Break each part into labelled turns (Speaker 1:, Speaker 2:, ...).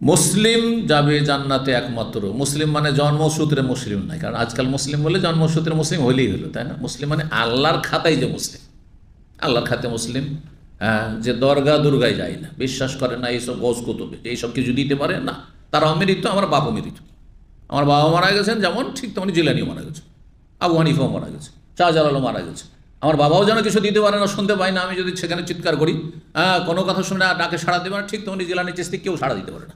Speaker 1: মুসলিম যাবে জান্নাতে একমাত্র। মুসলিম মানে জন্মসূত্রে মুসলিম নয়, কারণ আজকাল মুসলিম বলে জন্মসূত্রে মুসলিম হলেই হলো, তাই না? মুসলিম মানে আল্লাহর খাতায় যে মুসলিম, আল্লাহর খাতে মুসলিম। হ্যাঁ, যে দরগা দুর্গায় যায় না, বিশ্বাস করে না এইসব গজ কুতুবে, এইসব কিছু দিতে পারে না, তারা অমৃত। আমার বাবা মৃত, আমার বাবা মারা গেছেন যেমন, ঠিক তেমনি জিলানিও মারা গেছে, আবু হানিফাও মারা গেছে, শাহজালালও মারা গেছে। আমার বাবাও যেন কিছু দিতে পারে না, শুনতে পায় না, আমি যদি সেখানে চিৎকার করি, কোনো কথা শুনে ডাকে সাড়া দেবে না, ঠিক তেমনি জিলানি চিশতি কেউ সাড়া দিতে পারে না।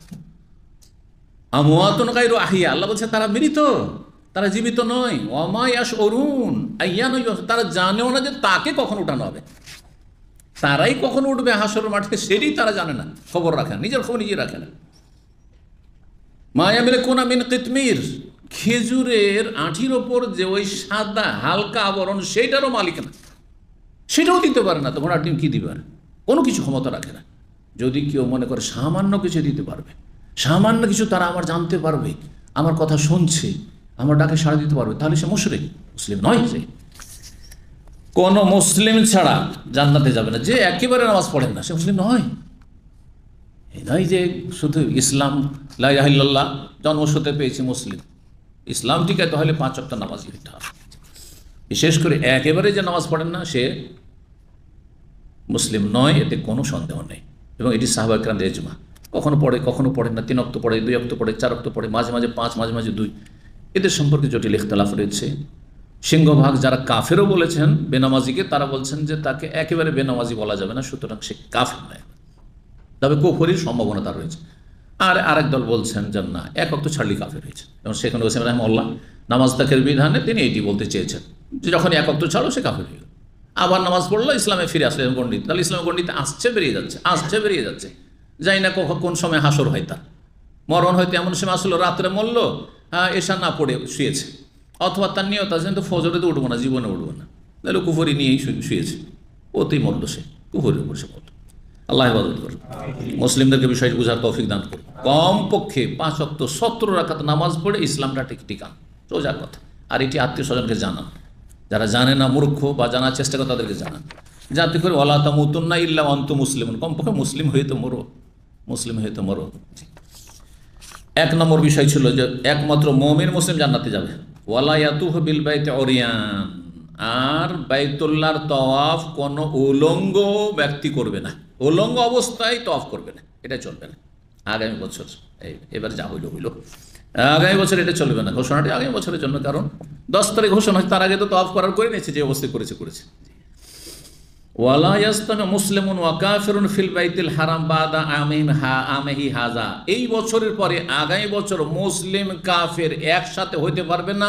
Speaker 1: আমওয়াতুন গায়রু আহিয়া, আল্লাহ বলছে তারা মৃত, তারা জীবিত নয়। ওমা ইয়াশউরুন আইয়ানা ইউবাসুন, তারা জানেও না যে তাকে কখন উঠানো হবে, তারাই কখন উঠবে হাসরের মাঠে, সেটাই তারা জানে না, খবর রাখে না, নিজের খবর নিজে রাখে না। মা ইয়ামলিকুনা মিন কিতমির, খেজুরের আঁঠির ওপর যে ওই সাদা হালকা আবরণ, সেইটারও মালিক না, সেটাও দিতে পারে না। তখন আর ডিম কী দিবে? কোনো কিছু ক্ষমতা রাখে না। যদি কেউ মনে করে সামান্য কিছু দিতে পারবে, সামান্য কিছু তারা আমার জানতে পারবে, আমার কথা শুনছে, আমার ডাকে সাড়া দিতে পারবে, তাহলে সে মুশরিক, মুসলিম নয়। সে কোনো মুসলিম ছাড়া জান্নাতে যাবে না। যে একেবারে নামাজ পড়েন না, সে মুসলিম নয়। এই নয় যে শুধু ইসলাম লা ইলাহা ইল্লাল্লাহ জন্মসূত্রে পেয়েছি মুসলিম, ইসলাম টিকাতে হলে 5 ওয়াক্ত নামাজ পড়তে হবে। বিশেষ করে একেবারে যে নামাজ পড়েন না, সে মুসলিম নয়, এতে কোনো সন্দেহ নেই। এবং এটি সাহাবা কেরামদের ইজমা। কখনো পড়ে, কখনো পড়েন না, 3 ওয়াক্ত পড়ে, 2 ওয়াক্ত পড়ে, 4 ওয়াক্ত পড়ে, মাঝে মাঝে 5, মাঝে মাঝে 2। এদের সম্পর্কে জটিল ইখতিলাফ রয়েছে। সিংহভাগ যারা কাফেরও বলেছেন বেনামাজিকে, তারা বলছেন যে তাকে একেবারে বেনামাজি বলা যাবে না, সুতরাং সে কাফের নয়, তবে কুফরির সম্ভাবনা তার রয়েছে। আর আরেক দল বলছেন যে না, 1 ওয়াক্ত ছাড়লেই কাফের হয়েছে। এবং শেখ হোসেন রাহিমাহুল্লাহ নামাজ তাকের বিধানে তিনি এটি বলতে চেয়েছেন যে যখন 1 ওয়াক্ত ছাড়ো সে কাফের হয়ে গেল, আবার নামাজ পড়লো, ইসলামে ফিরে আসলে গণ্ডিত, তাহলে ইসলামের গণ্ডিতে আসছে বেরিয়ে যাচ্ছে, আসছে বেরিয়ে যাচ্ছে। যাই না কোন সময় হাসর হয়, তার মরণ হয়তো এমন সময় আসলো রাত্রে মরল, এশা না পড়ে শুয়েছে, অথবা তার নিয়ত আছে কিন্তু ফজরে তো উঠবো না, জীবনে উঠবো না, তাহলে কুফরি নিয়েই শুয়েছে, ওতেই মরল, সে কুফরির উপর সে মরল। আল্লাহ হেফাজত করুন, মুসলিমদেরকে বিষয়টি বুঝার তৌফিক দান করুন। কমপক্ষে 5 ওয়াক্ত 17 রাকাত নামাজ পড়ে ইসলামটা ঠিক টিকান, সোজা কথা। আর এটি আত্মীয় স্বজনকে জানান, যারা জানে না মূর্খ বা জানার চেষ্টা করে তাদেরকে জানান, যাতে করে ওয়ালা তামুতুন্না ইল্লা ওয়া আনতুম মুসলিমুন, কমপক্ষে মুসলিম হয়ে তো মরো, মুসলিম হয়ে তো মরো। 1 নম্বর বিষয় ছিল যে একমাত্র মুমিন মুসলিম জান্নাতে যাবে। ওয়ালা ইয়াতুহু বিল বাইতি উরিয়ান, আর বাইতুল্লাহর তওয়াফ কোনো উলঙ্গ ব্যক্তি করবে না, উলঙ্গ অবস্থায় তওয়াফ করবে না, এটা চলবে না। আগামী বছর, এবার যা হইল হইল, আগামী বছর এটা চলবে না। ঘোষণাটি আগামী বছরের জন্য, কারণ 10 তারিখ ঘোষণা হয়, তার আগে তো তওয়াফ করার করে নিয়েছে, যে অবস্থায় করেছে। ওয়ালা ইয়াস্তামি মুসলিমুন ওয়া কাফিরুন ফিল বাইতিল হারাম বাদা আমিহি হাজা, এই বছরের পরে আগামী বছর মুসলিম কাফের একসাথে হইতে পারবে না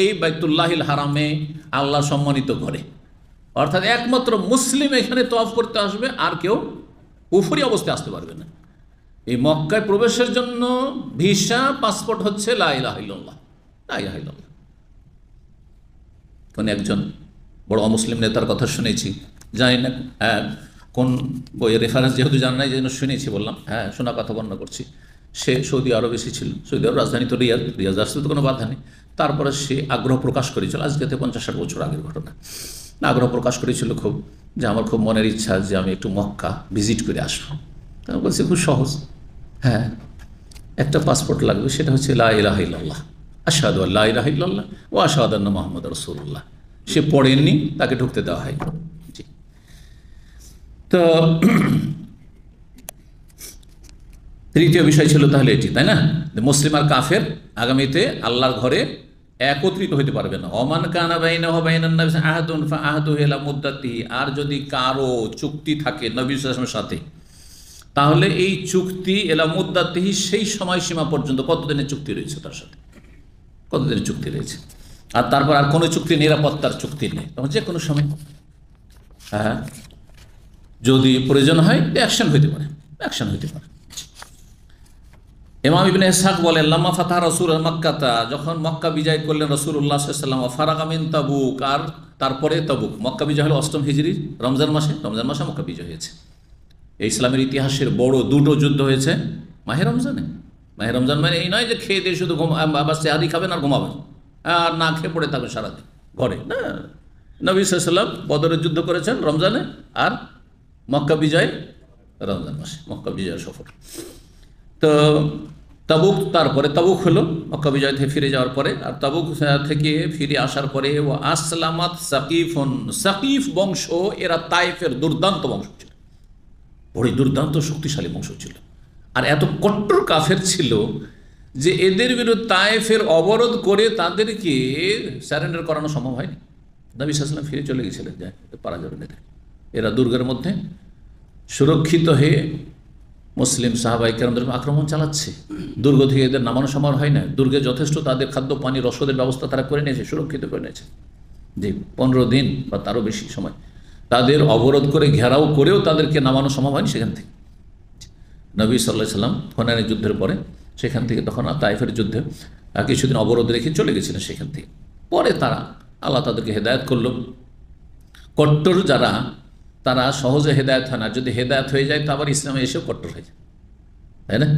Speaker 1: এই বাইতুল্লাহিল হারামে, আল্লাহ সম্মানিত ঘরে। অর্থাৎ একমাত্র মুসলিম এখানে তওয়াফ করতে আসবে, আর কেউ কুফরি অবস্থায় আসতে পারবে না। এই মক্কায় প্রবেশের জন্য ভিসা, পাসপোর্ট হচ্ছে লা ইলাহা ইল্লাল্লাহ, লা ইলাহা ইল্লাল্লাহ। কোন একজন বড় অমুসলিম নেতার কথা শুনেছি, জানি না কোন বইয়ের রেফারেন্স, যেহেতু জানা নাই, যেন শুনেছি বললাম, শোনা কথা বর্ণনা করছি। সে সৌদি আরব এসেছিল, সৌদি আরব রাজধানী তো রিয়াদ আসতে তো কোনো বাধা নেই। তারপরে সে আগ্রহ প্রকাশ করেছিল, আজকে 50-60 বছর আগের ঘটনা, আগ্রহ প্রকাশ করেছিল খুব, যে আমার খুব মনের ইচ্ছা যে আমি একটু মক্কা ভিজিট করে আসবো। তা বলছি খুব সহজ, একটা পাসপোর্ট লাগবে, সেটা হচ্ছে লা ইলাহা ইল্লাল্লাহ, আশহাদু আল্লা ইলাহা ইল্লাল্লাহ ওয়া আশহাদু আন্না মুহাম্মাদুর রাসূলুল্লাহ। সে পড়েননি, তাকে ঢুকতে দেওয়া হয়। জি, তো তৃতীয় বিষয় ছিল তাহলে এটি, তাই না? মুসলিম আর কাফের আগামীতে আল্লাহর ঘরে একত্রিত হইতে পারবে না। ওমান কানা বাইনাহু ওয়া বাইনান নবী আহাদুন ফাআহাদু ইলা মুদ্দাতিহি, আর যদি কারো চুক্তি থাকে নবী সাল্লাল্লাহু আলাইহি ওয়াসাল্লামের সাথে, তাহলে এই চুক্তি এলা মুদ্দাতিহি, সেই সময়সীমা পর্যন্ত, কতদিনের চুক্তি রয়েছে তার সাথে, কতদিনের চুক্তি রয়েছে। আর তারপর আর কোনো চুক্তি, নিরাপত্তার চুক্তি নেই, তখন যে কোনো সময় যদি প্রয়োজন হয় অ্যাকশন হইতে পারে, অ্যাকশন হইতে পারে। ইমাম ইবনে ইসহাক বলেন, লাম্মা ফাতাহ রাসূল মক্কাতা, যখন মক্কা বিজয় করলেন রাসূলুল্লাহ সাল্লাল্লাহু আলাইহি ওয়াসাল্লাম, ফারাগা মিন তাবুক, আর তারপরে তাবুক, মক্কা বিজয় হলো 8ম হিজরি রমজান মাসে মক্কা বিজয় হয়েছে। এই ইসলামের ইতিহাসের বড় 2টো যুদ্ধ হয়েছে মাহে রমজানে। মাহে রমজান মানে এই নয় যে খেয়ে দিয়ে শুধু সেহারি খাবেন আর ঘুমাবেন, আর না খেয়ে পড়ে থাকবেন সারাদিন ঘরে, না। নবী সাল্লাল্লাহু আলাইহি ওয়াসাল্লাম বদরের যুদ্ধ করেছেন রমজানে, আর মক্কা বিজয় রমজান মাসে, মক্কা বিজয় সফর। তো তাবুক, তারপরে তাবুক হলো মক্কা বিজয় থেকে ফিরে যাওয়ার পরে, আর তাবুক থেকে ফিরে আসার পরে ও আসলামাত সাকিফুন, সাকিফ বংশ, এরা তায়েফের দুর্দান্ত বংশ ছিল, বড়ই দুর্দান্ত শক্তিশালী বংশ ছিল। আর এত কট্টর কাফের ছিল যে এদের বিরুদ্ধে তায়েফের অবরোধ করে তাদেরকে স্যারেন্ডার করানো সম্ভব হয়নি। নবী সাল্লাল্লাহু আলাইহি ওয়াসাল্লাম ফিরে চলে গেছিলেন, যায় পারা যাবে না, এরা দুর্গের মধ্যে সুরক্ষিত হয়ে মুসলিম সাহাবায়ে কেরামদের আক্রমণ চালাচ্ছে। দুর্গ থেকে এদের নামানো সম্ভব হয় না। দুর্গে যথেষ্ট তাদের খাদ্য পানি রসদের ব্যবস্থা তারা করে নিয়েছে, সুরক্ষিত করে নিয়েছে। যে 15 দিন বা তারও বেশি সময় তাদের অবরোধ করে ঘেরাও করেও তাদেরকে নামানো সম্ভব হয়নি সেখান থেকে। নবী সাল্লাল্লাহু আলাইহি ওয়াসাল্লাম হুনাইনের যুদ্ধের পরে সেখান থেকে, তখন তায়েফের যুদ্ধে কিছুদিন অবরোধ রেখে চলে গেছিলেন সেখান থেকে। পরে আল্লাহ তাদেরকে হেদায়েত করলো। কট্টর যারা, তারা সহজে হেদায়েত হয় না, যদি হেদায়েত হয়ে যায় তো আবার ইসলামে এসেও কট্টর হয়ে যায়, তাই না?